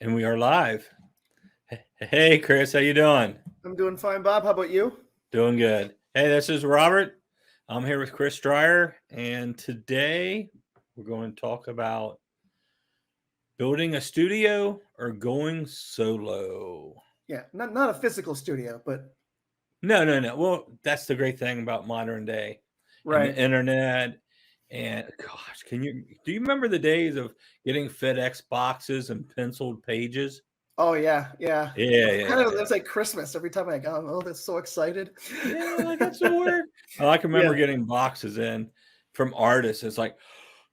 And we are live. Hey, Chris, how you doing? I'm doing fine, Bob. How about you? Doing good. Hey, this is Robert. I'm here with Chris Dreier, and today we're going to talk about building a studio or going solo. Yeah, not a physical studio, but No. Well, that's the great thing about modern day and the right. internet. And gosh, do you remember the days of getting FedEx boxes and penciled pages? Oh yeah, yeah. Yeah, It's kind yeah, of yeah. it's like Christmas every time I go. Oh, that's so excited. Yeah, I got some work. I can Yeah. remember getting boxes in from artists. It's like,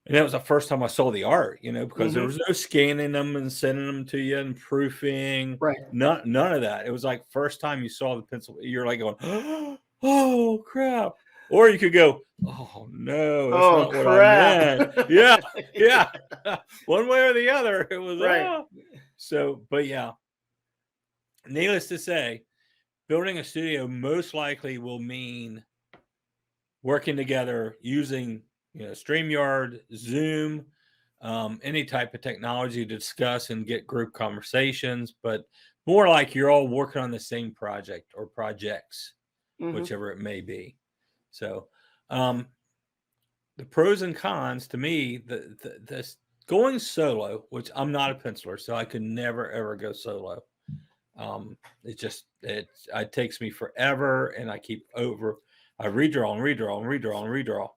and that was the first time I saw the art, because there Hmm. was no scanning them and sending them to you and proofing. Right. None of that. It was like first time you saw the pencil, you're like going, oh crap. Or you could go, oh no, that's Oh not what I crap. meant. Yeah, yeah. One way or the other. It was Right. so, but yeah, needless to say, building a studio most likely will mean working together using StreamYard, Zoom, any type of technology to discuss and get group conversations, but more like you're all working on the same project or projects, Hmm. whichever it may be. So, um, the pros and cons to me, this going solo, which I'm not a penciler, so I could never ever go solo. It takes me forever, and I redraw and redraw and redraw and redraw.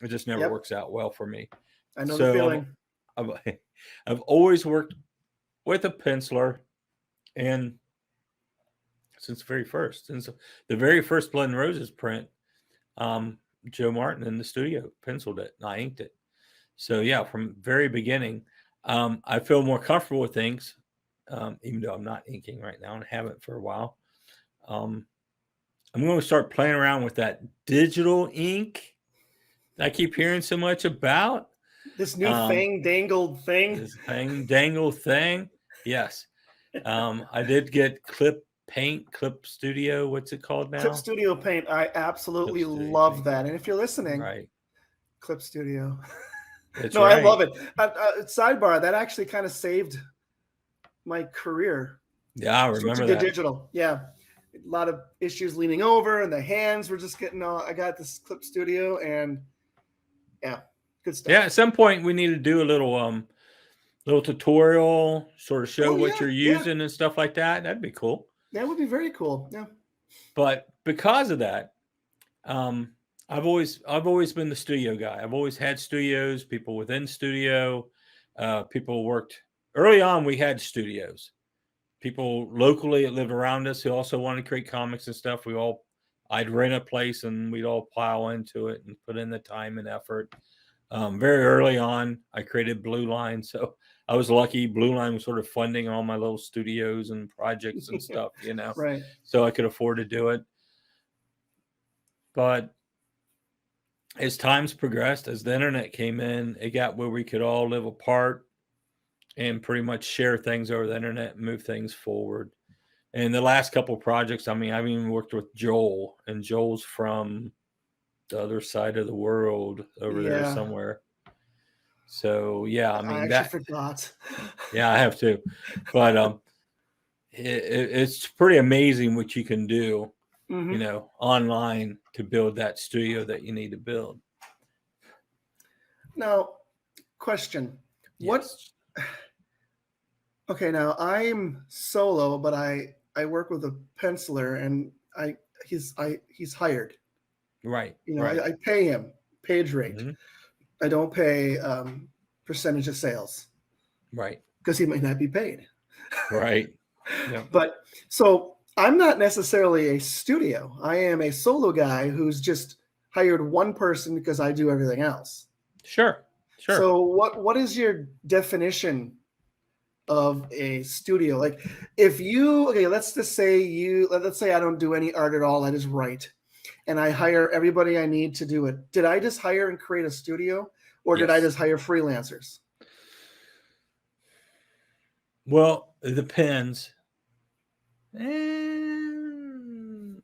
It just never Yep. works out well for me. I know the So feeling. I've always worked with a penciler, and since the very first Blood and Roses print, um, Joe Martin in the studio penciled it, and I inked it. So yeah, from very beginning, I feel more comfortable with things, even though I'm not inking right now and haven't for a while. Um, I'm going to start playing around with that digital ink that I keep hearing so much about. This new Um, fang dangled thing. this hang dangle thing. Yes. I did get Clip Studio. What's it called Clip now? Studio Paint. I Clip absolutely Studio love Paint. that. And if you're listening, Right. Clip Studio. That's No, I right. love it. Sidebar, that actually kind of saved my career. Yeah, I Switching remember to that. digital. Yeah. A lot of issues leaning over and the hands were just getting all. I got this Clip Studio and yeah, good Yeah, stuff. at some point we need to do a little tutorial, sort of show Oh what yeah, you're yeah. using and stuff like that. That'd be cool. That would be very cool. Yeah. But because of that, um, I've always been the studio guy. I've always had studios, people within studio, people worked early on. We had studios, people locally that lived around us who also wanted to create comics and stuff. I'd rent a place and we'd all pile into it and put in the time and effort. Very early on, I created Blue Line, so I was lucky. Blue Line was sort of funding all my little studios and projects and stuff, Right. so I could afford to do it. But as times progressed, as the internet came in, it got where we could all live apart and pretty much share things over the internet and move things forward. And the last couple of projects, I mean, I've even worked with Joel, and Joel's from the other side of the world over there Yeah. somewhere. So yeah, I I mean actually that. forgot. Yeah, I have to, but it's pretty amazing what you can do, Hmm. online to build that studio that you need to build. Now, question. What Yes, okay, now I'm solo, but I work with a penciler and he's hired. right, You know, right, I pay him page rate. hmm, I don't pay percentage of sales right, because he might not be paid. right. Yeah, But so I'm not necessarily a studio. I am a solo guy who's just hired one person because I do everything else. sure, sure. So what is your definition of a studio? Like if you okay, let's say I don't do any art at all, I just write and I hire everybody I need to do it. Did I just hire and create a studio or did I Yes. just hire freelancers? Well, it depends. And,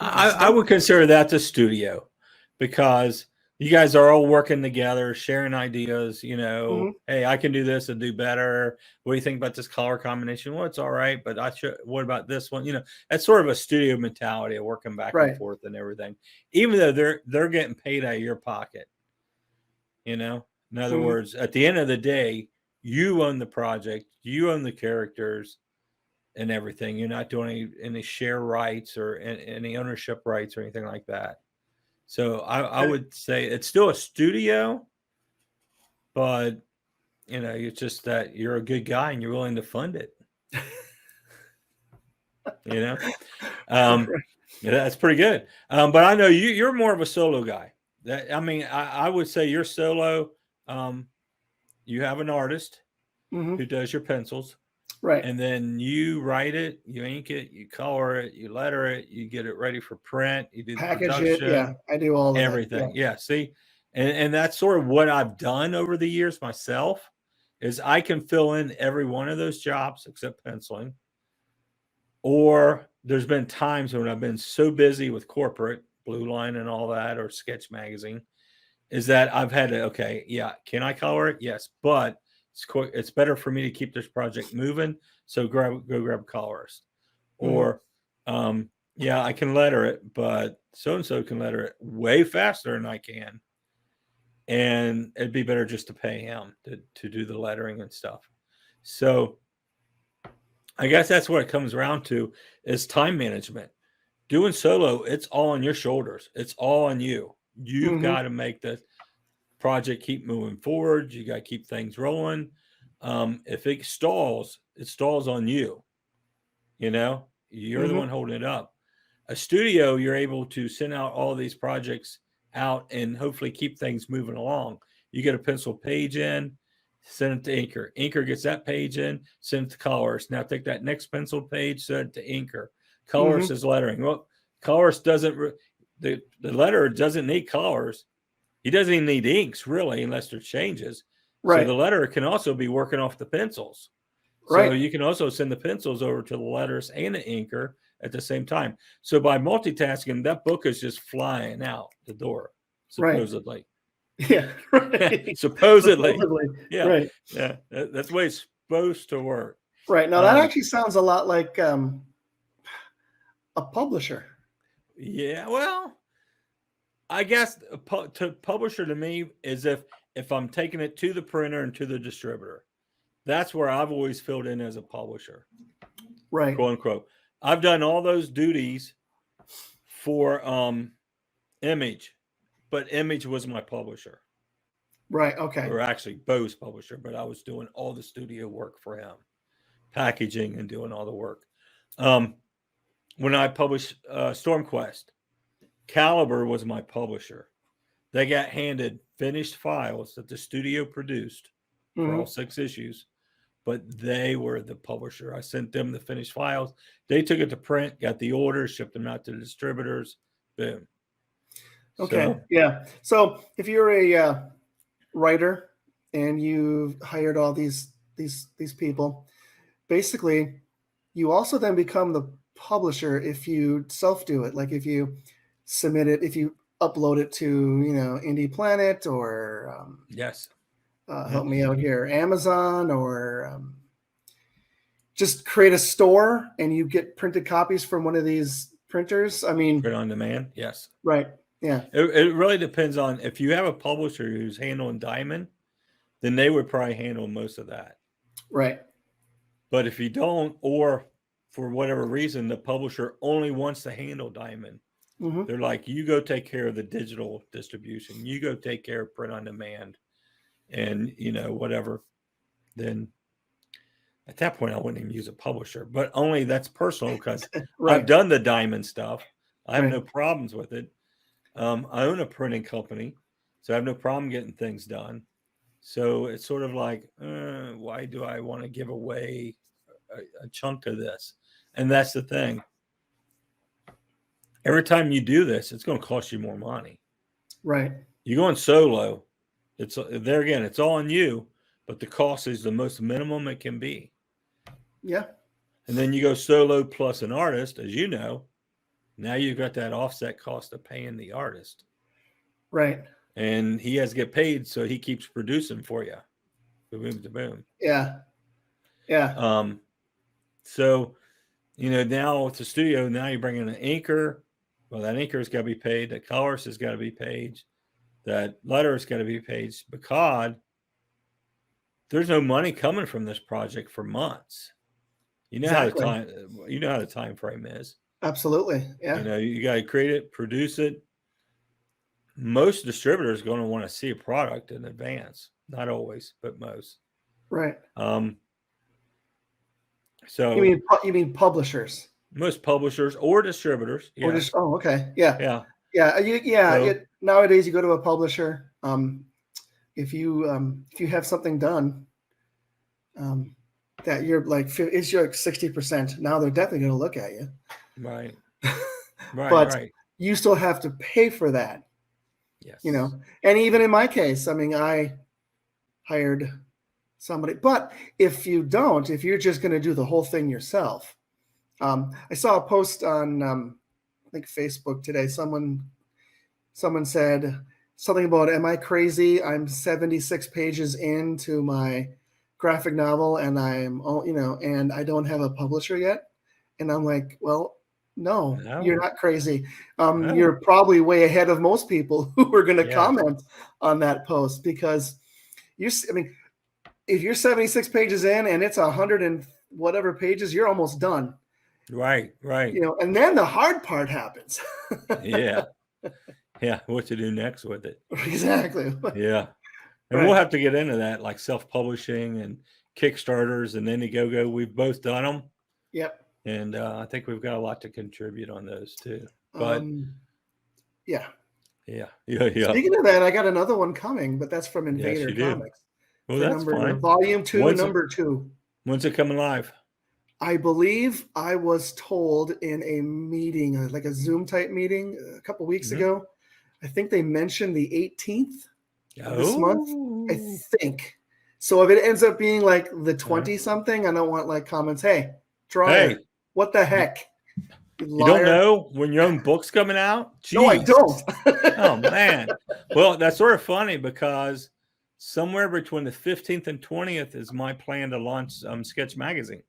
I Interesting. would consider that the studio because you guys are all working together, sharing ideas, Mhm. hey, I can do this and do better. What do you think about this color combination? Well, it's all right, but what about this one? That's sort of a studio mentality of working back and Right. forth and everything, even though they're getting paid out of your pocket. In other Mhm. words, at the end of the day, you own the project, you own the characters and everything. You're not doing any share rights or any ownership rights or anything like that. So I Okay. would say it's still a studio, but it's just that you're a good guy and you're willing to fund it. You know, um, yeah, that's pretty good. But I know you're more of a solo guy. I would say you're solo. Um, you have an artist Mhm. who does your pencils, Right. and then you write it, you ink it, you color it, you letter it, you get it ready for print, you do the Package it. Yeah, production, I do all of that. Yeah. everything. Yeah, see, and that's sort of what I've done over the years myself. Is I can fill in every one of those jobs except penciling. Or there's been times when I've been so busy with corporate, Blue Line and all that, or Sketch Magazine, is that I've had to, okay, yeah, can I color it? Yes, but it's better for me to keep this project moving. So go grab a colorist. Mhm. Or, yeah, I can letter it, but so and so can letter it way faster than I can. And it'd be better just to pay him to do the lettering and stuff. So I guess that's what it comes around to is time management. Doing solo, it's all on your shoulders. It's all on you. You've Mhm. got to make the project keep moving forward. You got to keep things rolling. If it stalls on you. You're the Mhm. one holding it up. A studio, you're able to send out all these projects out and hopefully keep things moving along. You get a pencil page in, send it to Inker. Inker gets that page in, send it to Colorist. Now take that next pencil page, send it to Inker. Colorist Mhm. is lettering. Well, Colorist doesn't, the letter doesn't need colors. He doesn't even need inks, really, unless there changes. So Right. the letter can also be working off the pencils. So Right. you can also send the pencils over to the letters and the inker at the same time. So by multitasking, that book is just flying out the door, Right. supposedly. Yeah. Right. Supposedly. Supposedly. Yeah. Right. Yeah. That's the way it's supposed to work. Right. Now that Um, actually sounds a lot like a publisher. yeah. Well, I guess to publisher to me is if I'm taking it to the printer and to the distributor. That's where I've always filled in as a publisher, Right. quote unquote. I've done all those duties for Image, but Image was my publisher, Right. Okay. or actually Bo's publisher, but I was doing all the studio work for him, packaging and doing all the work. Um, when I published StormQuest, Caliber was my publisher. They got handed finished files that the studio produced for all Mhm. 6 issues, but they were the publisher. I sent them the finished files. They took it to print, got the orders, shipped them out to the distributors. Boom. Okay. So Yeah. So if you're a writer and you've hired all these people, basically you also then become the publisher if you self do it. Like if you submit it, if you upload it to Indie Planet or yes, help me out here, Amazon or just create a store and you get printed copies from one of these printers. I mean, print on demand. Yes. right. Yeah. It really depends on if you have a publisher who's handling Diamond, then they would probably handle most of that. Right. But if you don't, or for whatever reason, the publisher only wants to handle Diamond, Hmm. they're like, you go take care of the digital distribution, you go take care of print on demand, and whatever. Then at that point, I wouldn't even use a publisher, but only that's personal because I've Right. done the Diamond stuff. I have Right. no problems with it. I own a printing company, so I have no problem getting things done. So it's sort of like, why do I want to give away a chunk of this? And that's the thing. Every time you do this, it's going to cost you more money. Right. You're going solo. It's there again. It's all on you, but the cost is the most minimum it can be. Yeah. And then you go solo plus an artist, as you know. Now you've got that offset cost of paying the artist. Right. and he has to get paid, so he keeps producing for you. Boom to boom. Yeah. So now with the studio, now you bring in an anchor. Well, that anchor's got to be paid. That colorist has got to be paid. That letter's got to be paid, because there's no money coming from this project for months. Exactly. How the time frame is. Absolutely. Yeah. You got to create it, produce it. Most distributors are going to want to see a product in advance. Not always, but most. Right. So you mean publishers? Most publishers or distributors. Or Yes. just okay. Yeah. Yeah. So, nowadays you go to a publisher. If you have something done, that you're like, it's your 60%. Now they're definitely going to look at you. Right. But you still have to pay for that. Yes. And even in my case, I mean, I hired somebody, but if you're just going to do the whole thing yourself, I saw a post on, I think Facebook today. Someone said something about, am I crazy? I'm 76 pages into my graphic novel and and I don't have a publisher yet. And I'm like, well, no, you're not crazy. No. You're probably way ahead of most people who are going to comment on that post, because if you're 76 pages in and it's 100 and whatever pages, you're almost done. Right. And then the hard part happens. Yeah. What to do next with it. Exactly. Yeah. And we'll have to get into that, like self-publishing and Kickstarters and Indiegogo. We've both done them. Yep. And I think we've got a lot to contribute on those too. But yeah. Speaking of that, I got another one coming, but that's from Invader Comics. Well, that's fine. Volume 2, number 2. When's it coming live? I believe I was told in a meeting, like a Zoom type meeting a couple weeks ago. I think they mentioned the 18th of this month. I think. So if it ends up being like the 20 something, I don't want like comments. Hey, Dreier, what the heck? You don't know when your own book's coming out? Jeez. No, I don't. Oh man. Well, that's sort of funny, because somewhere between the 15th and 20th is my plan to launch Sketch Magazine.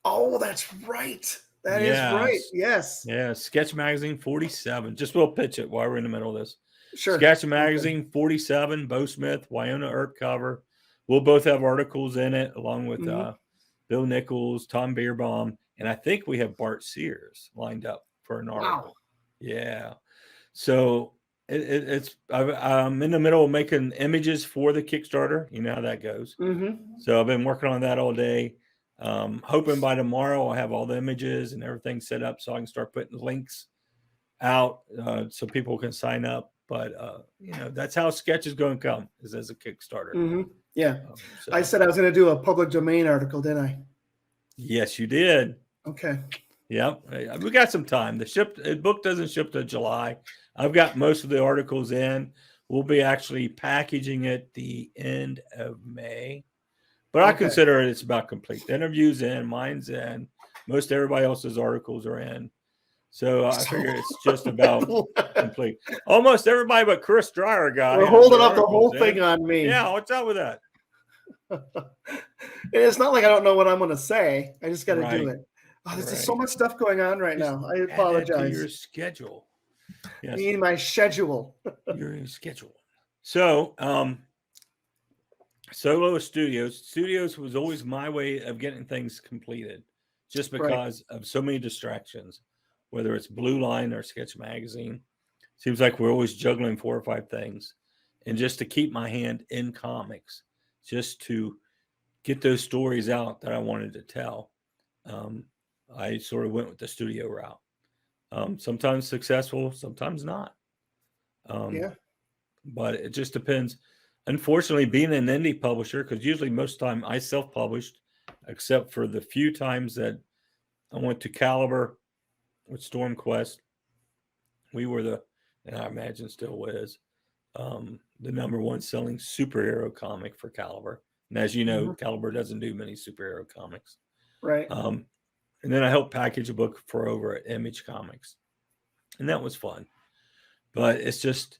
Oh, that's right. That is right. Yes. Yeah. Sketch Magazine 47. Just we'll pitch it while we're in the middle of this. Sure. Sketch Magazine 47, Bo Smith, Wyona Earp cover. We'll both have articles in it, along with Bill Nichols, Tom Bierbaum, and I think we have Bart Sears lined up for an article. Wow. Yeah. So I'm in the middle of making images for the Kickstarter. You know how that goes. So I've been working on that all day. Hoping by tomorrow I'll have all the images and everything set up so I can start putting links out so people can sign up. But that's how Sketch is going to come, is as a Kickstarter. Yeah. I said I was going to do a public domain article, didn't I? Yes, you did. Okay. Yep. We got some time. The book doesn't ship till July. I've got most of the articles in. We'll be actually packaging it the end of May. But I consider it's about complete. The interview's in, mine's in. Most everybody else's articles are in. So I figure it's just about complete. Almost everybody but Chris Dreier guy. We're holding up the whole thing on me. Yeah, what's up with that? It's not like I don't know what I'm going to say. I just got to do it. Oh, there's just so much stuff going on right now. I apologize. Your schedule. Yes. Me and my schedule. Your schedule. So, Solo Studios was always my way of getting things completed, just because of so many distractions, whether it's Blue Line or Sketch Magazine. Seems like we're always juggling 4 or 5 things. And just to keep my hand in comics, just to get those stories out that I wanted to tell, I sort of went with the studio route. Sometimes successful, sometimes not. But it just depends. Unfortunately, being an indie publisher, because usually most of the time I self-published, except for the few times that I went to Caliber with Stormquest. We were and I imagine still is, the #1 selling superhero comic for Caliber. And as you know, Caliber doesn't do many superhero comics. Right. And then I helped package a book for over at Image Comics. And that was fun. But it's just,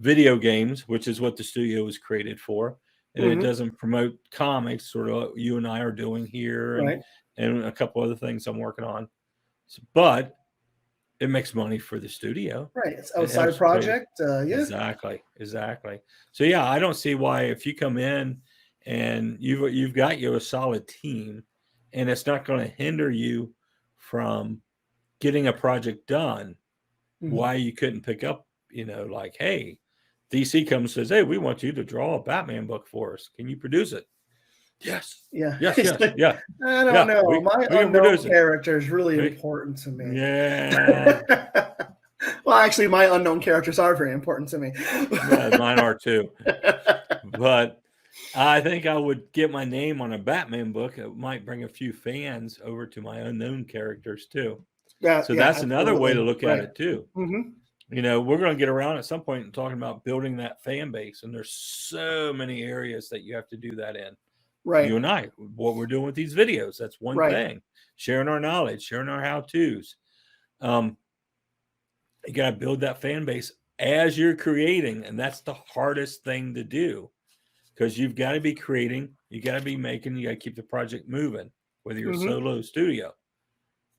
video games, which is what the studio was created for, and it doesn't promote comics, sort of what you and I are doing here, and a couple other things I'm working on. But it makes money for the studio. Right. It's outside project. Exactly. So yeah, I don't see why, if you come in and you've got a solid team, and it's not going to hinder you from getting a project done, why you couldn't pick up, like, hey, DC comes and says, hey, we want you to draw a Batman book for us. Can you produce it? Yes. Yeah. Yes. Yeah. I don't know. My unknown character is really important to me. Yeah. Well, actually, my unknown characters are very important to me. Yeah, mine are too. But I think I would get my name on a Batman book. It might bring a few fans over to my unknown characters too. That's another way to look at it too. We're going to get around at some point and talking about building that fan base. And there's so many areas that you have to do that in. Right. You and I, what we're doing with these videos, that's one thing. Sharing our knowledge, sharing our how-tos. You got to build that fan base as you're creating. And that's the hardest thing to do, because you've got to be creating, you got to be making, you got to keep the project moving, whether you're a solo studio.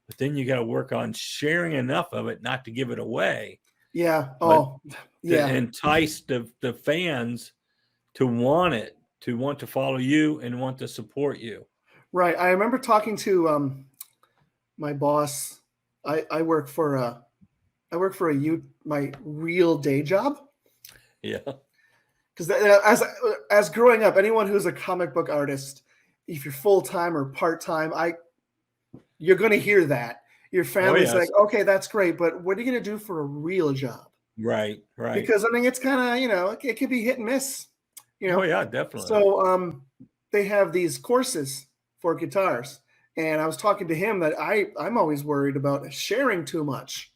But then you got to work on sharing enough of it not to give it away. Yeah. To entice the fans to want it, to want to follow you and want to support you. Right. I remember talking to my boss. I work for my real day job. Yeah. Because as growing up, anyone who's a comic book artist, if you're full time or part time, you're going to hear that. Your family's like, okay, that's great, but what are you going to do for a real job? Right. Because I mean, it's kind of, it could be hit and miss. Oh yeah, definitely. So they have these courses for guitars, and I was talking to him that I'm always worried about sharing too much,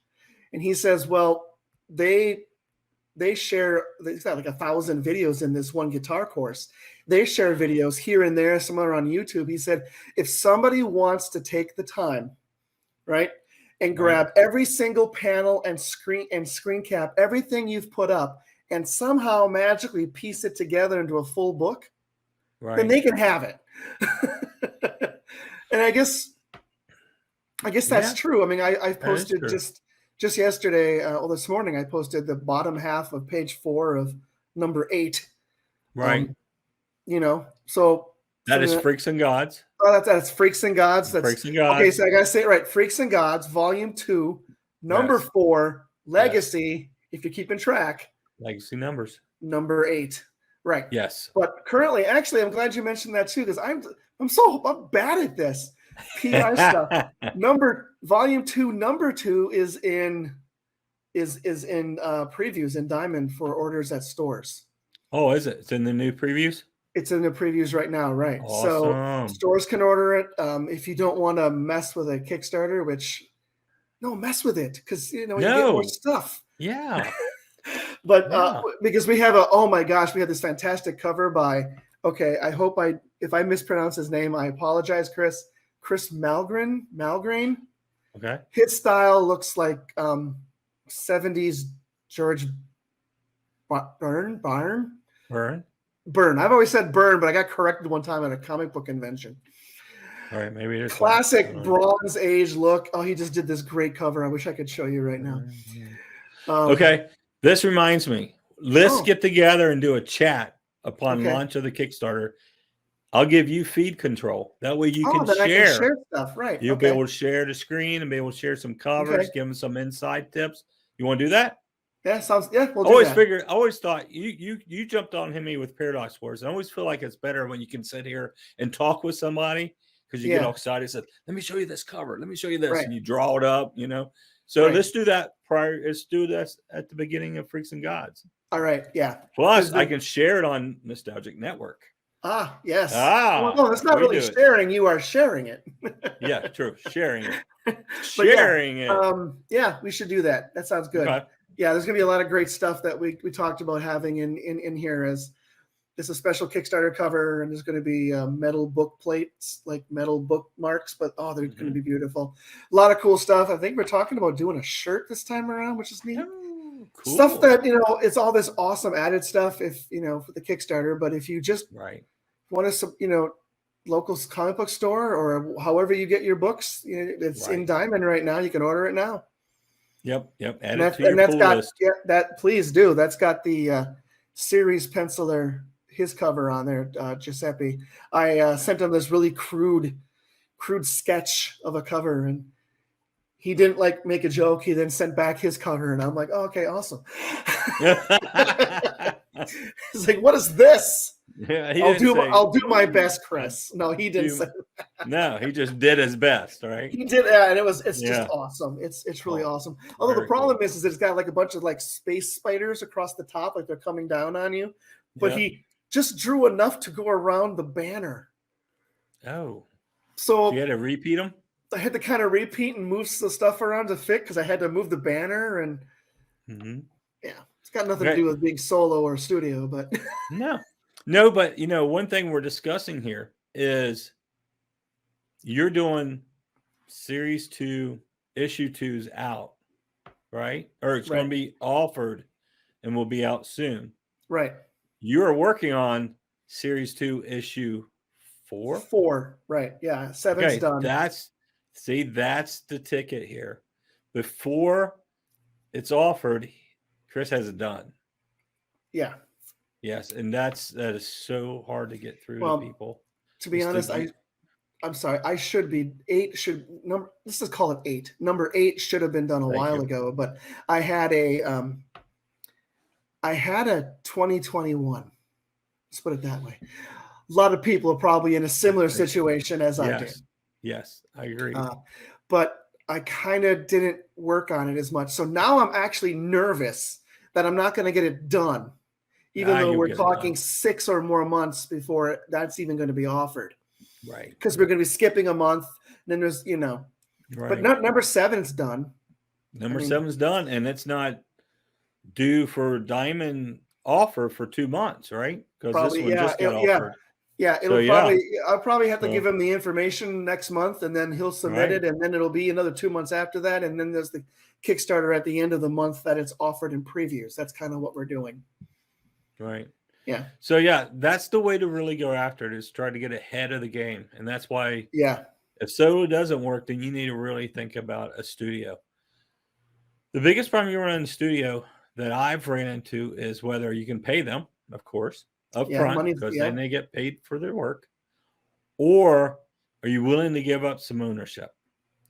and he says, well, they share, they've got like 1,000 videos in this one guitar course. They share videos here and there, some are on YouTube. He said, if somebody wants to take the time, right, and grab every single panel and screen cap, everything you've put up, and somehow magically piece it together into a full book, then they can have it. And I guess that's true. I mean, I posted just yesterday, this morning, I posted the bottom half of page 4 of number 8. Right. So that is Freaks and Gods. Oh, that's Freaks and Gods. That's Freaks and Gods. Okay, so I gotta say it right. Freaks and Gods, Volume 2, number 4, Legacy. If you're keeping track. Legacy numbers. Number 8. Right. Yes. But currently, actually, I'm glad you mentioned that too, because I'm bad at this PR stuff. Volume 2, number 2 is in previews in Diamond for orders at stores. Oh, is it? It's in the new previews? It's in the previews right now, right? Awesome. So stores can order it. If you don't want to mess with a Kickstarter, mess with it, because you get more stuff. Yeah. But because we have oh my gosh, we have this fantastic cover by if I mispronounce his name, I apologize, Chris Malgrain. Okay. His style looks like 70s George Byrne. I've always said Byrne, but I got corrected one time at a comic book convention. All right, maybe it is classic Bronze Age look. Oh, he just did this great cover. I wish I could show you right now. Okay, this reminds me. Let's get together and do a chat upon launch of the Kickstarter. I'll give you feed control. That way you can share. I can share stuff, right? You'll be able to share the screen and be able to share some covers, give them some inside tips. You want to do that? Yeah, we'll do that. I always thought you jumped on me with Paradox Wars. I always feel like it's better when you can sit here and talk with somebody, because you get all excited and said, let me show you this cover. Let me show you this. And you draw it up, So let's do that let's do this at the beginning of Freaks and Gods. All right. Yeah. Plus, I can share it on Nostalgic Network. Ah, yes. Well, no, it's not really sharing. You are sharing it. Yeah, true. Sharing it. Sharing it. Yeah, we should do that. That sounds good. Okay. Yeah, there's going to be a lot of great stuff that we talked about having in here, as it's a special Kickstarter cover, and there's going to be metal book plates, like metal bookmarks, but they're going to be beautiful. A lot of cool stuff. I think we're talking about doing a shirt this time around, which is neat. Stuff cool. that, it's all this awesome added stuff if, for the Kickstarter. But if you just Right. want to, local comic book store or however you get your books, it's in Right. Diamond right now. You can order it now. Yep. Add And it to your that's pull got, list. please do. That's got the series penciler, his cover on there, Giuseppe. I sent him this really crude sketch of a cover, and he didn't like make a joke. He then sent back his cover, and I'm like, oh, okay, awesome. He's like, what is this? Yeah, I'll do my best, Chris. No, he didn't say that. No, he just did his best, right? He did, and it's just awesome. It's really awesome. Although the problem is it's got like a bunch of like space spiders across the top, like they're coming down on you. But he just drew enough to go around the banner. Oh, so you had to repeat them? I had to kind of repeat and move the stuff around to fit because I had to move the banner and it's got nothing to do with being solo or studio, but no, but one thing we're discussing here is you're doing series 2, issue 2's out, right? Or it's going to be offered and will be out soon. Right. You're working on series 2, issue 4? 4, right. Yeah. 7's done. That's the ticket here. Before it's offered, Chris has it done. Yeah. Yes, and that is so hard to get through to people. To be honest, I'm sorry. I should be 8. Let's just call it 8. Number 8 should have been done a while ago, but I had a 2021. Let's put it that way. A lot of people are probably in a similar situation as I did. Yes, I agree. But I kind of didn't work on it as much. So now I'm actually nervous that I'm not going to get it done, even though we're talking 6 or more months before that's even going to be offered. Right. Because we're going to be skipping a month. And then there's, right. But number 7's done. Number 7's done, and it's not due for Diamond offer for 2 months, right? Because this one just got offered. Yeah, I'll probably have to give him the information next month, and then he'll submit it, and then it'll be another 2 months after that, and then there's the Kickstarter at the end of the month that it's offered in previews. That's kind of what we're doing. Right. Yeah. So that's the way to really go after it, is try to get ahead of the game, and that's why. Yeah. If solo doesn't work, then you need to really think about a studio. The biggest problem you run in the studio that I've ran into is whether you can pay them, of course, up front, because then they get paid for their work, or are you willing to give up some ownership?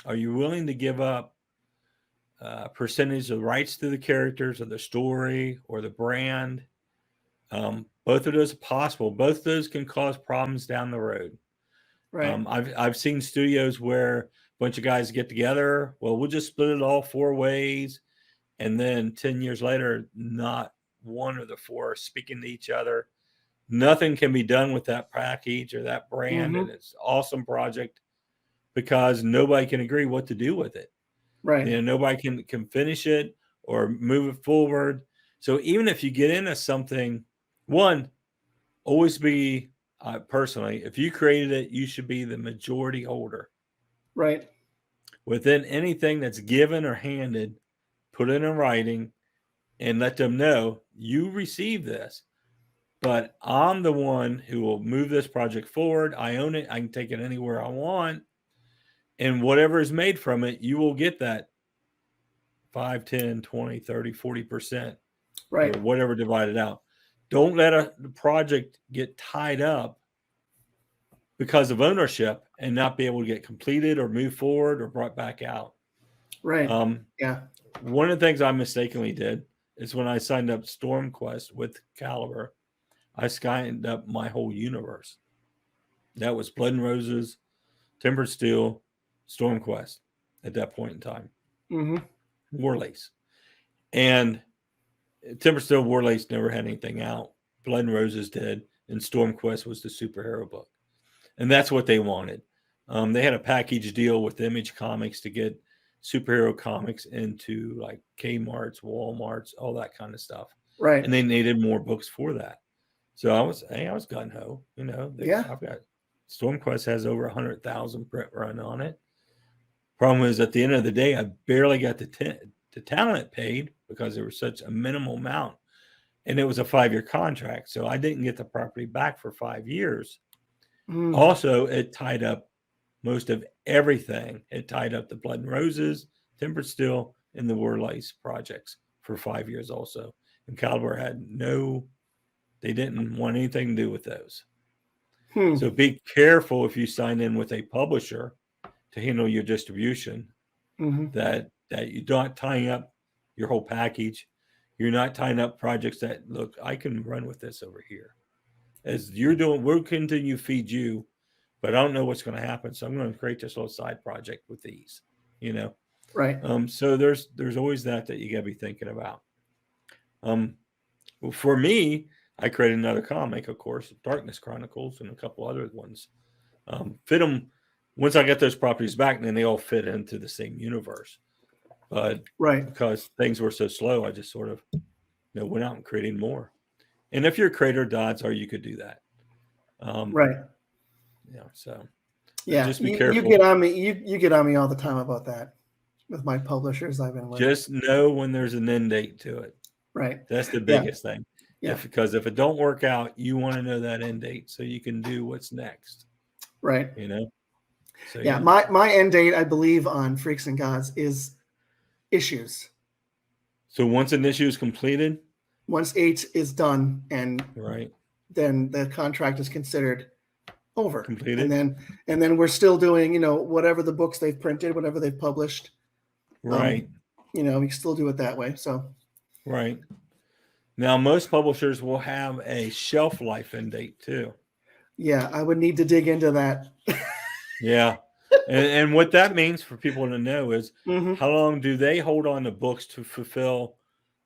Are you willing to give up a percentage of rights to the characters or the story or the brand? Both of those are possible. Both of those can cause problems down the road. Right. I've seen studios where a bunch of guys get together. Well, we'll just split it all 4 ways. And then 10 years later, not one of the 4 are speaking to each other. Nothing can be done with that package or that brand. And it's an awesome project because nobody can agree what to do with it. Right. Nobody can finish it or move it forward. So even if you get into something, one, always be, personally, if you created it, you should be the majority holder. Right. Within anything that's given or handed, put it in writing and let them know you received this. But I'm the one who will move this project forward. I own it. I can take it anywhere I want. And whatever is made from it, you will get that 5, 10, 20, 30, 40%. Right. Or whatever divided out. Don't let the project get tied up because of ownership and not be able to get completed or move forward or brought back out. Right. Yeah. One of the things I mistakenly did is when I signed up StormQuest with Caliber, I signed up my whole universe. That was Blood and Roses, Tempered Steel, StormQuest at that point in time. Warlace. And Tempered Steel, Warlace never had anything out. Blood and Roses did, and StormQuest was the superhero book. And that's what they wanted. They had a package deal with Image Comics to get superhero comics into like Kmart's, Walmart's, all that kind of stuff. Right. And they needed more books for that. So I was gung-ho. I've got StormQuest has over 100,000 print run on it. Problem is, at the end of the day, I barely got the talent paid because there was such a minimal amount. And it was a 5-year contract. So I didn't get the property back for 5 years. Also, it tied up most of everything. It tied up the Blood and Roses, Tempered Steel, and the Warlice projects for 5 years also. And Caliber they didn't want anything to do with those. So be careful if you sign in with a publisher to handle your distribution, that you're not tying up your whole package. You're not tying up projects that, look, I can run with this over here. As you're doing, we'll continue to feed you, but I don't know what's going to happen. So I'm going to create this little side project with these, Right. So there's always that you got to be thinking about. For me, I created another comic, of course, Darkness Chronicles, and a couple other ones. Fit them once I get those properties back, and then they all fit into the same universe. But because things were so slow, I just sort of went out and created more. And if you're a creator, odds are you could do that. So just be careful. You get on me. You get on me all the time about that with my publishers I've been with. Just know when there's an end date to it. Right. That's the biggest thing. Yeah. Because if it don't work out, you want to know that end date so you can do what's next. Right. So, my end date, I believe, on Freaks and Gods is issues. So once an issue is completed, once 8 is done, and then the contract is considered over, completed, and then we're still doing whatever the books they've printed, whatever they've published. We can still do it that way. So now most publishers will have a shelf life end date too. Yeah, I would need to dig into that. Yeah. And what that means for people to know is how long do they hold on to books to fulfill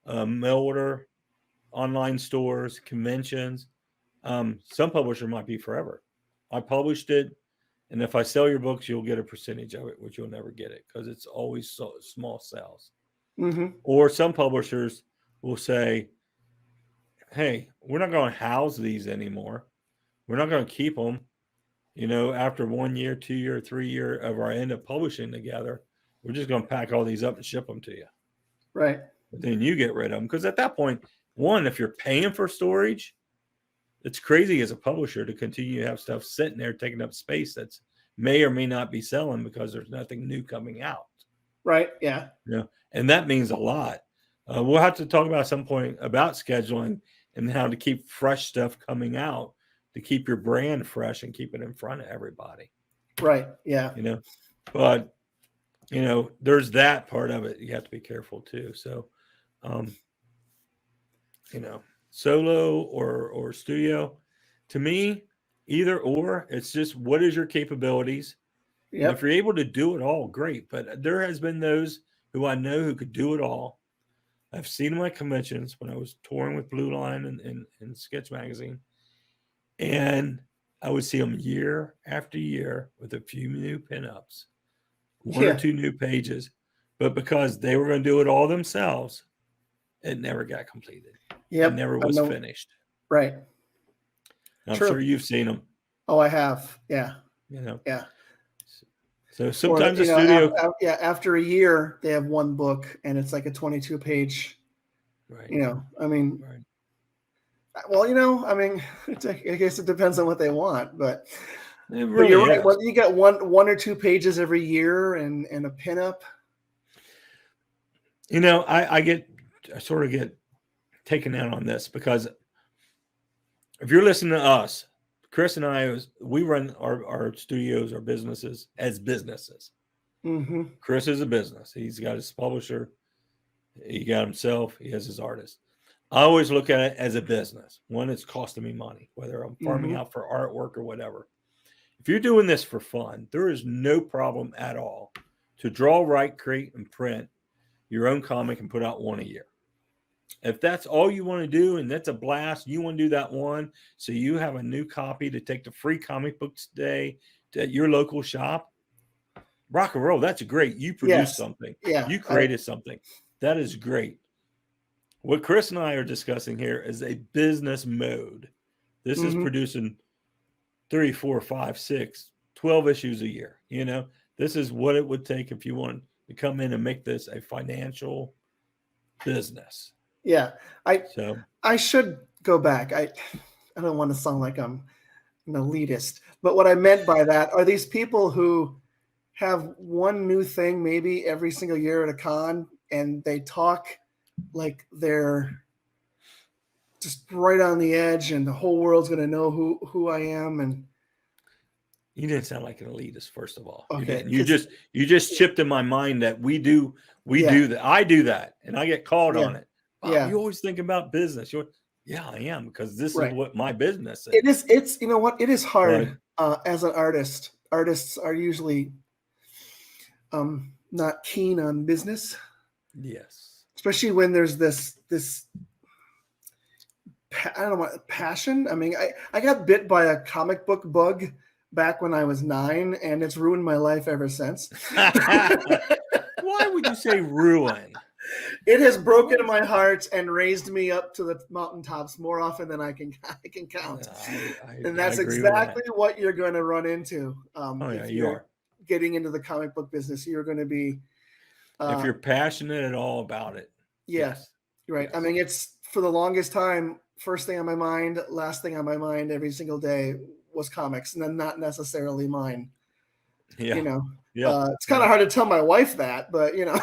mail order, online stores, conventions. Some publisher might be forever. I published it, and if I sell your books, you'll get a percentage of it, which you'll never get it because it's always small sales. Or some publishers will say, hey, we're not going to house these anymore. We're not going to keep them. After 1 year, 2 year, 3 year of our end of publishing together, we're just going to pack all these up and ship them to you. Right. But then you get rid of them. Because at that point, one, if you're paying for storage, it's crazy as a publisher to continue to have stuff sitting there taking up space that's may or may not be selling because there's nothing new coming out. Right. Yeah. And that means a lot. We'll have to talk about at some point about scheduling and how to keep fresh stuff coming out to keep your brand fresh and keep it in front of everybody. Right. Yeah. But there's that part of it. You have to be careful too. So, solo or studio, to me, either or. It's just what is your capabilities. Yep. If you're able to do it all, great. But there has been those who I know who could do it all. I've seen them at conventions when I was touring with Blue Line and Sketch Magazine. And I would see them year after year with a few new pinups, one or two new pages. But because they were going to do it all themselves, it never got completed. Yep. It never was finished. Right. I'm sure you've seen them. Oh, I have. Yeah. Yeah. So sometimes the studio. After a year, they have one book and it's like a 22-page. Right. Right. Well, I guess it depends on what they want, but you're right. Well, you get one or two pages every year and a pinup. I sort of get taken out on this because if you're listening to us, Chris and I, we run our studios, our businesses as businesses. Chris is a business. He's got his publisher. He got himself. He has his artist. I always look at it as a business. One, it's costing me money, whether I'm farming out for artwork or whatever. If you're doing this for fun, there is no problem at all to draw, write, create, and print your own comic and put out one a year. If that's all you want to do and that's a blast, you want to do that one so you have a new copy to take to free comic books day at your local shop, rock and roll. That's great. You produced something. Yeah, you created something. That is great. What Chris and I are discussing here is a business mode. This is producing 3, 4, 5, 6, 12 issues a year. This is what it would take if you wanted to come in and make this a financial business. Yeah. So I should go back. I don't want to sound like I'm an elitist, but what I meant by that are these people who have one new thing maybe every single year at a con, and they talk like they're just right on the edge, and the whole world's going to know who I am. And you didn't sound like an elitist, first of all. You okay, didn't. You just chipped in my mind that we do that. I do that, and I get called on it. Bob, you always think about business. Yeah, I am, because this is what my business is. It's you know what, it is hard as an artist. Artists are usually not keen on business. Yes. Especially when there's this I don't know what passion. I mean, I got bit by a comic book bug back when I was 9, and it's ruined my life ever since. Why would you say ruin? It has broken my heart and raised me up to the mountaintops more often than I can count. And that's exactly what you're going to run into. If you're getting into the comic book business, you're going to be. If you're passionate at all about it. Yes. Right. Yes. I mean, it's for the longest time, first thing on my mind, last thing on my mind every single day was comics, and then not necessarily mine. Yeah. You know, it's kind of hard to tell my wife that, but you know,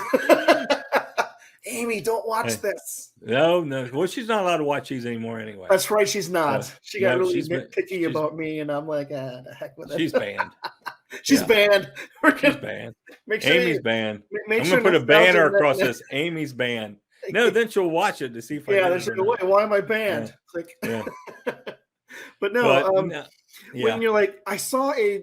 Amy, don't watch this. No. Well, she's not allowed to watch these anymore anyway. That's right. She's not. She got really nitpicky about me, and I'm like, the heck with it. She's banned. She's banned. She's banned. Make sure Amy's banned. I'm going to put a banner across this. Amy's banned. No, then she'll watch it to see if there's a way. Why am I banned? Like, but no, when you're like, I saw a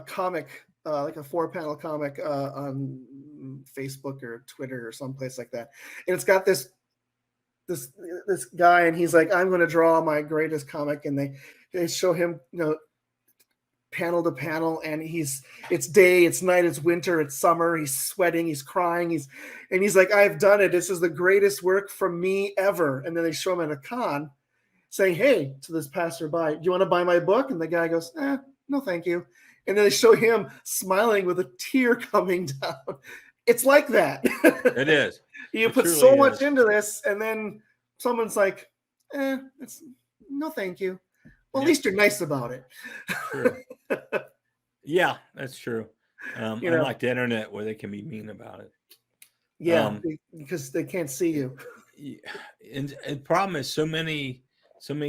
comic, like a 4-panel comic on Facebook or Twitter or someplace like that, and it's got this guy, and he's like, I'm going to draw my greatest comic, and they show him, you know, panel to panel, and it's day, it's night, it's winter, it's summer, he's sweating, he's crying, he's like, I've done it, this is the greatest work from me ever. And then they show him at a con saying, hey, to this passerby, do you want to buy my book? And the guy goes, no thank you. And then they show him smiling with a tear coming down. It's like that. It is. You put so much into this, and then someone's like, it's no thank you. Well, at least you're nice about it. True. Yeah, that's true. Unlike the internet, where they can be mean about it. Yeah, because they can't see you. And the problem is, so many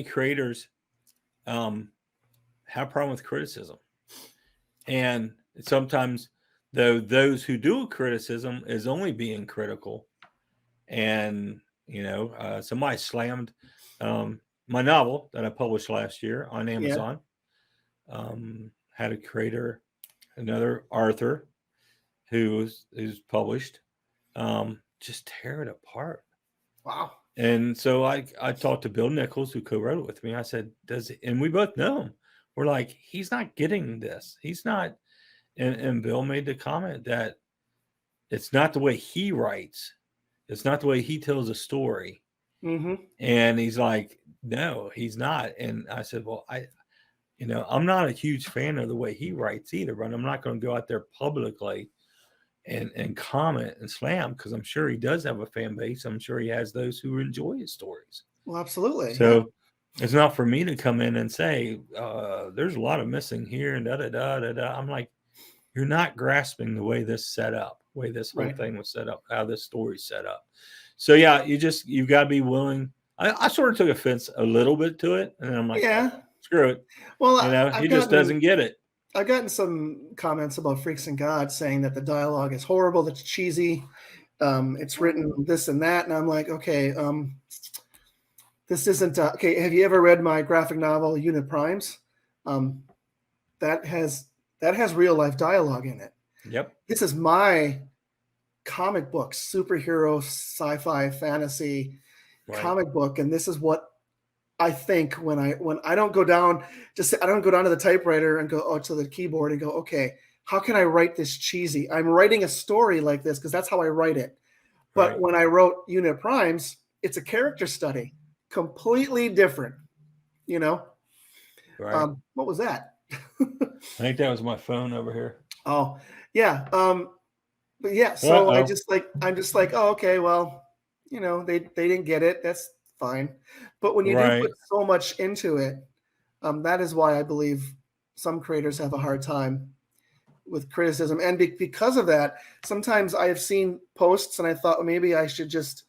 creators have a problem with criticism, and sometimes, though, those who do criticism is only being critical, and somebody slammed my novel that I published last year on Amazon. Had a creator, another Arthur, who's published, just tear it apart. Wow. And so I talked to Bill Nichols, who co-wrote it with me. I said, and we both know him. We're like, he's not getting this. He's not. And Bill made the comment that it's not the way he writes. It's not the way he tells a story. Mm-hmm. And he's like, no, he's not. And I said, well, I'm not a huge fan of the way he writes either, but I'm not going to go out there publicly and comment and slam, because I'm sure he does have a fan base. I'm sure he has those who enjoy his stories. Well, absolutely. So it's not for me to come in and say, there's a lot of missing here and da-da-da-da-da. I'm like, you're not grasping the way this set up, the way this whole thing was set up, how this story's set up. So yeah, you've got to be willing. I sort of took offense a little bit to it, and then I'm like, screw it. Well, he just doesn't get it. I've gotten some comments about Freaks and God saying that the dialogue is horrible, that's cheesy, it's written this and that, and I'm like, okay, this isn't okay. Have you ever read my graphic novel Unit Primes? That has real life dialogue in it. Yep. This is my comic book, superhero, sci-fi, fantasy comic book, and this is what I think when I don't go down, I don't go down to the typewriter and go to the keyboard and go, okay, how can I write this cheesy? I'm writing a story like this because that's how I write it. But when I wrote Unit Primes, it's a character study, completely different. Right. What was that? I think that was my phone over here. Oh yeah. But yeah, so Uh-oh. I'm just like, oh, okay, well, they didn't get it. That's fine. But when you do Right. put so much into it, that is why I believe some creators have a hard time with criticism. And because of that, sometimes I have seen posts and I thought, well, maybe I should just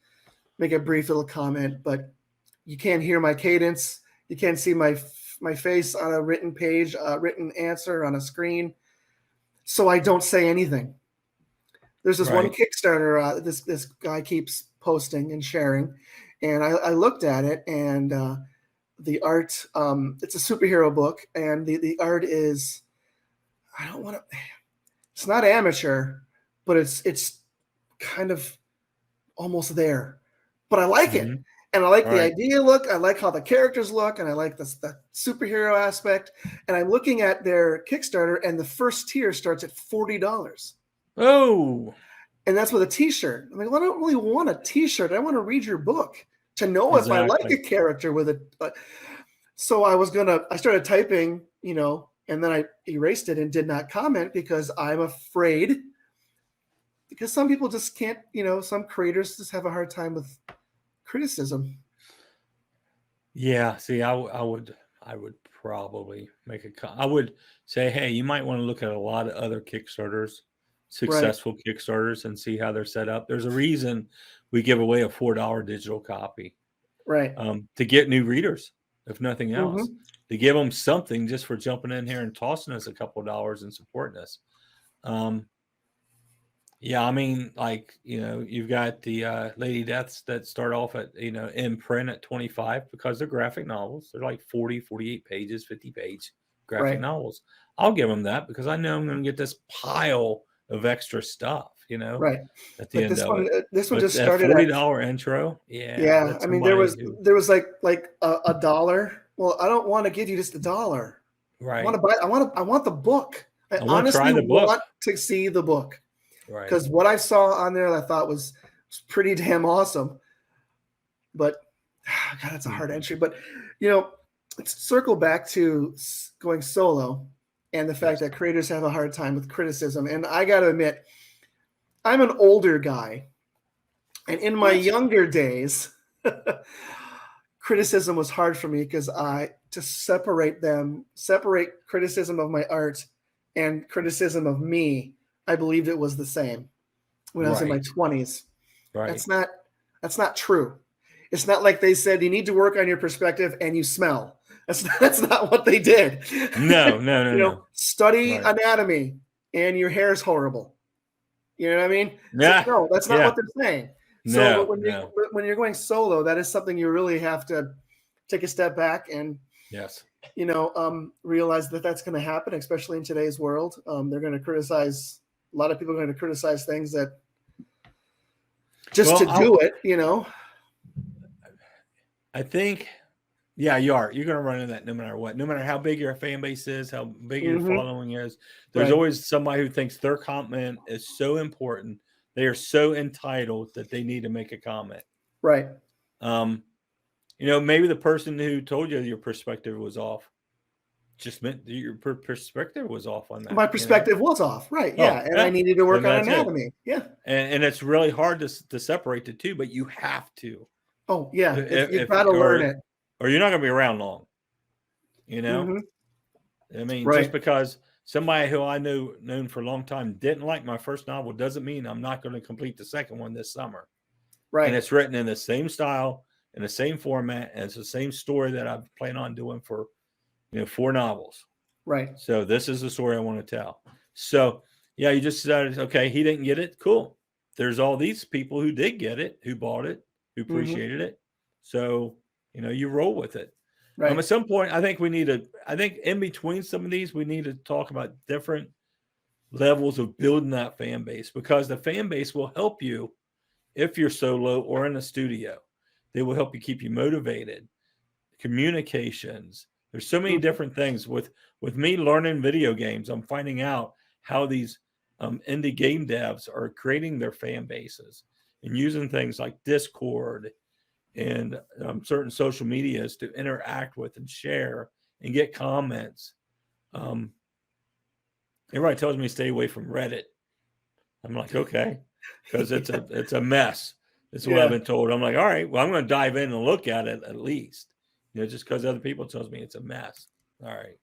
make a brief little comment, but you can't hear my cadence. You can't see my face on a written page, a written answer on a screen. So I don't say anything. There's this one Right. Kickstarter this guy keeps posting and sharing, and I looked at it, and the art, it's a superhero book, and the art is, I don't want to, it's not amateur, but it's kind of almost there, but I like it. Mm-hmm. And I like the Right. idea look. I like how the characters look, and I like the superhero aspect. And I'm looking at their Kickstarter, and the first tier starts at $40. Oh, And that's with a T-shirt. I'm like, well, I don't really want a T-shirt. I want to read your book to know if I like a exactly. character with it. So I started typing, and then I erased it and did not comment because I'm afraid. Because some people just can't, some creators just have a hard time with criticism. Yeah. See, I would probably make I would say, hey, you might want to look at a lot of other Kickstarters, Right, successful Kickstarters, and see how they're set up. There's a reason we give away a $4 digital copy, right. to get new readers, if nothing else, Mm-hmm. to give them something just for jumping in here and tossing us a couple of dollars and supporting us. Um, Yeah, I mean, like, you've got the Lady Deaths that start off at, in print at 25 because they're graphic novels. They're like 40, 48 pages, 50-page graphic Right, novels. I'll give them that because I know I'm going to get this pile of extra stuff, right. at the Like end of it. this one But just that started at, $40 intro, yeah, yeah. that's I mean, there somebody was who, there was like a dollar. Well, I don't want to give you just a dollar. I want to right. buy. I want the book. I I want to try honestly the book. want to see the book Right. because what I saw on there, I thought was pretty damn awesome. But God, that's a hard entry. But let's circle back to going solo and the fact Yes. that creators have a hard time with criticism. And I got to admit, I'm an older guy, and in my What? younger days, criticism was hard for me because I to separate criticism of my art and criticism of me. I believed it was the same when I was in my Right. 20s. Right. That's not true. It's not like they said you need to work on your perspective and you smell. That's not what they did. No, no, no, no. Study Right. anatomy and your hair is horrible. You know what I mean? It's like, Yeah. no, that's not Yeah. what they're saying. So, but No, no. when you're going solo, that is something you really have to take a step back and Yes. realize that that's going to happen, especially in today's world. They're going to criticize. A lot of people are going to criticize things that just Well, to do it. I think, yeah, you are. You're going to run into that no matter what. No matter how big your fan base is, how big your Mm-hmm. following is, there's Right. always somebody who thinks their comment is so important. They are so entitled that they need to make a comment. Right. Maybe the person who told you your perspective was off just meant that your perspective was off on that. My perspective was off. Right. Yeah. Oh, And I yeah. needed to Then work on that's it. anatomy. Yeah. And it's really hard to separate the two, but you have to. Oh, yeah. You've If got to learn it. or you're not going to be around long. Mm-hmm. I mean, just Right. because somebody who I known for a long time didn't like my first novel doesn't mean I'm not going to complete the second one this summer. Right. And it's written in the same style, in the same format, and it's the same story that I plan on doing for 4 novels. Right. So this is the story I want to tell. So yeah, you just decided, okay, he didn't get it. Cool. There's all these people who did get it, who bought it, who Mm-hmm. appreciated it. So you roll with it. Right. At some point, I think in between some of these, we need to talk about different levels of building that fan base, because the fan base will help you if you're solo or in a studio. They will help you keep you motivated. Communications. There's so many Mm-hmm. different things with me learning video games. I'm finding out how these indie game devs are creating their fan bases and using things like Discord and certain social medias to interact with and share and get comments. Everybody tells me stay away from Reddit. I'm like, okay, because it's a mess. This is what Yeah. I've been told. I'm like, all right, well, I'm going to dive in and look at it at least, just because other people tells me it's a mess. All right,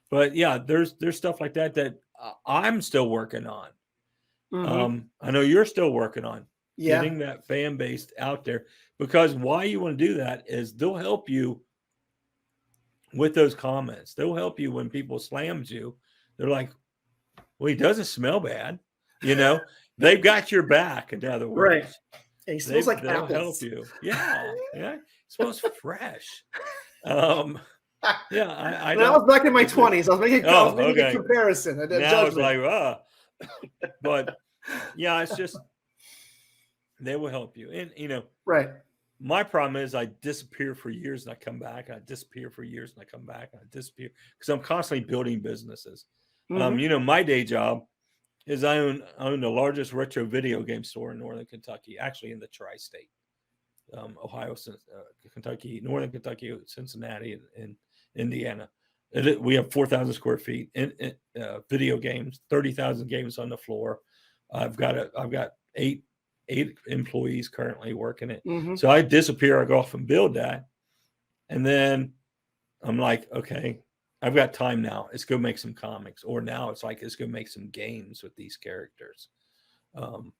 but yeah, there's stuff like that I'm still working on. I know you're still working on getting that fan base out there, because why you want to do that is they'll help you with those comments. They'll help you when people slams you. They're like, well, he doesn't smell bad. They've got your back. In other words, Right. He smells like they'll apples. help you. Yeah. It smells fresh. Yeah. I was back in my 20s. I was making a comparison. Now it's like, but yeah, it's just, they will help you. And, right. My problem is I disappear for years and I come back. I disappear for years and I come back. And I disappear because I'm constantly building businesses. My day job is I own the largest retro video game store in Northern Kentucky, actually in the tri-state, Ohio, Kentucky, Northern Kentucky, Cincinnati, and Indiana. We have 4,000 square feet in video games, 30,000 games on the floor. I've got eight employees currently working it. So I disappear, I go off and build that. And then I'm like, okay, I've got time now. Let's go make some comics. Or now it's like, let's go make some games with these characters.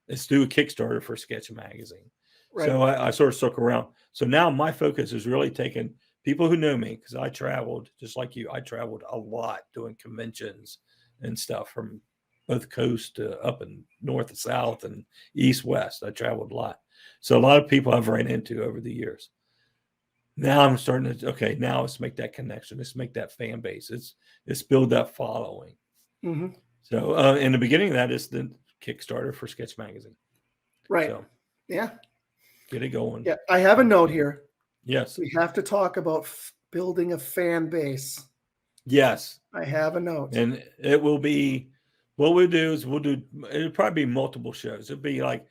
Let's do a Kickstarter for Sketch Magazine. Right. So I sort of stuck around. So now my focus is really taking people who know me, because I traveled just like you. I traveled a lot doing conventions and stuff from both coast to up and north and south and east, west. I traveled a lot. So a lot of people I've ran into over the years. Now I'm starting to, okay, now let's make that connection. Let's make that fan base. Let's build that following. So in the beginning of that is the Kickstarter for Sketch Magazine. Right. So, yeah. Get it going. Yeah. I have a note here. Yes. We have to talk about building a fan base. Yes. I have a note. And it will be, what we'll do is it'll probably be multiple shows. It'll be like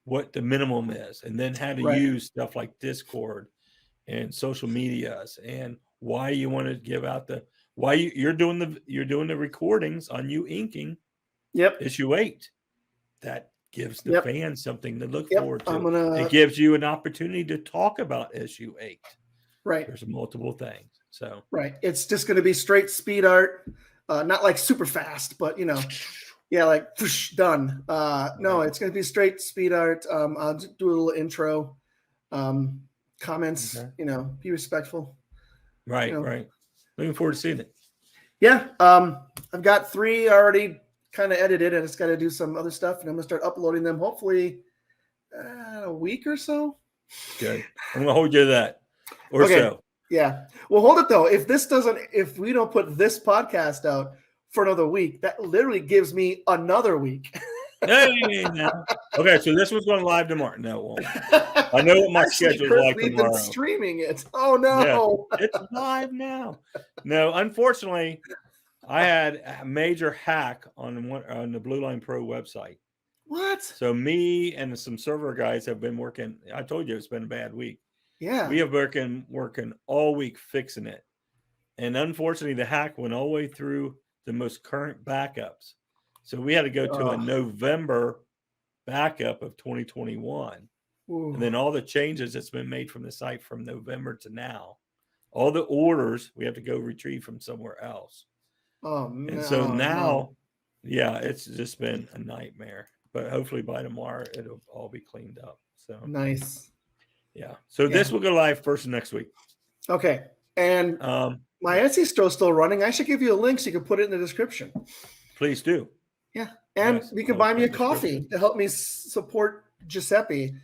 what the minimum is, and then how to use stuff like Discord and social medias, and why you want to give out you're doing the recordings on you inking. Issue 8. That gives the fans something to look forward to. It gives you an opportunity to talk about issue 8. Right. There's multiple things. So it's just going to be straight speed art, not like super fast, but like whoosh, done. No, it's going to be straight speed art. I'll do a little intro, comments. Be respectful. Right. Right. Looking forward to seeing it. Yeah. I've got 3 already kind of edited, and it's got to do some other stuff, and I'm gonna start uploading them hopefully a week or so. Okay, I'm gonna hold you to that. Or so. Yeah. Well, hold it though. If we don't put this podcast out for another week, that literally gives me another week. Okay, so this was going live tomorrow. No, it won't. I know what my schedule is like tomorrow. Been streaming it. Oh no, it's live now. No, unfortunately, I had a major hack on the Blue Line Pro website. What? So me and some server guys have been working. I told you it's been a bad week. Yeah. We have working all week fixing it. And unfortunately, the hack went all the way through the most current backups. So we had to go to a November backup of 2021. Ooh. And then all the changes that's been made from the site from November to now. All the orders we have to go retrieve from somewhere else. Oh, man. And so now, it's just been a nightmare. But hopefully by tomorrow, it'll all be cleaned up. So nice. Yeah. So this will go live first next week. Okay. And my Etsy store is still running. I should give you a link so you can put it in the description. Please do. Yeah. And you can buy me a coffee to help me support Giuseppe,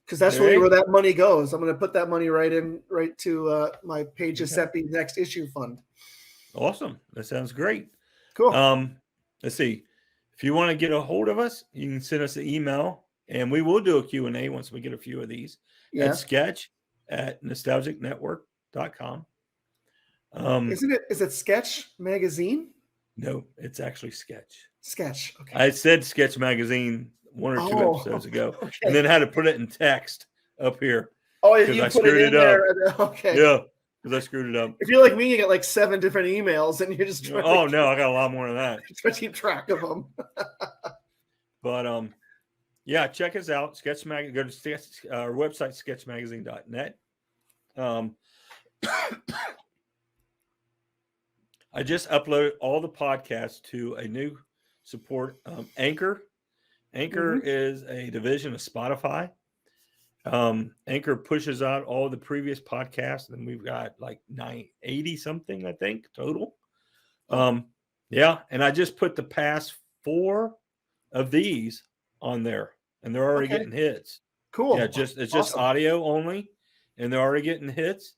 because that's really where that money goes. I'm going to put that money right to my Pay Giuseppe Next Issue Fund. Awesome. That sounds great. Cool. Let's see. If you want to get a hold of us, you can send us an email, and we will do a Q&A once we get a few of these at sketch@nostalgicnetwork.com. Is it Sketch Magazine? No, it's actually Sketch. Sketch. Okay. I said Sketch Magazine 1 or 2 episodes ago, and then had to put it in text up here. Oh, you put it in there. Okay. Yeah, because I screwed it up. If you're like me, you get like 7 different emails, and you're just trying no, I got a lot more than that. Try to keep track of them. But yeah, check us out. Sketch Mag. Go to our website, sketchmagazine.net. I just uploaded all the podcasts to a new support, Anchor. Anchor is a division of Spotify. Anchor pushes out all the previous podcasts, and we've got like 980 something, I think, total. Yeah, and I just put the past 4 of these on there, and they're already getting hits. Cool. Yeah, it's just audio only, and they're already getting hits.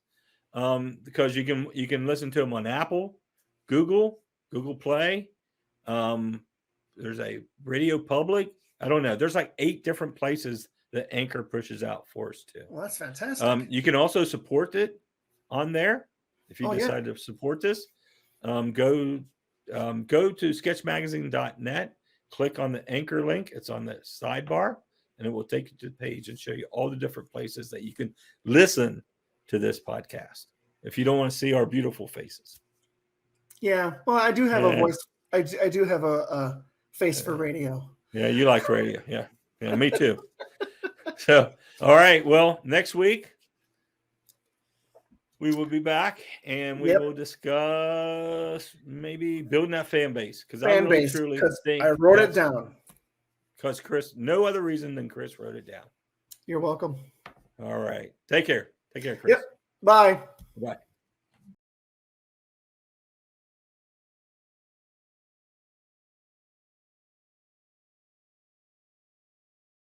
Because you can listen to them on Apple, Google Play. There's a Radio Public. I don't know. There's like 8 different places that Anchor pushes out for us too. Well, that's fantastic. You can also support it on there if you decide to support this. Go to sketchmagazine.net, click on the Anchor link. It's on the sidebar, and it will take you to the page and show you all the different places that you can listen to this podcast if you don't want to see our beautiful faces. Yeah, well, I do have a voice. I do have a face for radio. Yeah, you like radio. Yeah, me too. So, all right. Well, next week we will be back, and we will discuss maybe building that fan base, because I really truly think I wrote it down. Because Chris, no other reason than Chris wrote it down. You're welcome. All right. Take care. Take care, Chris. Yep. Bye. Bye.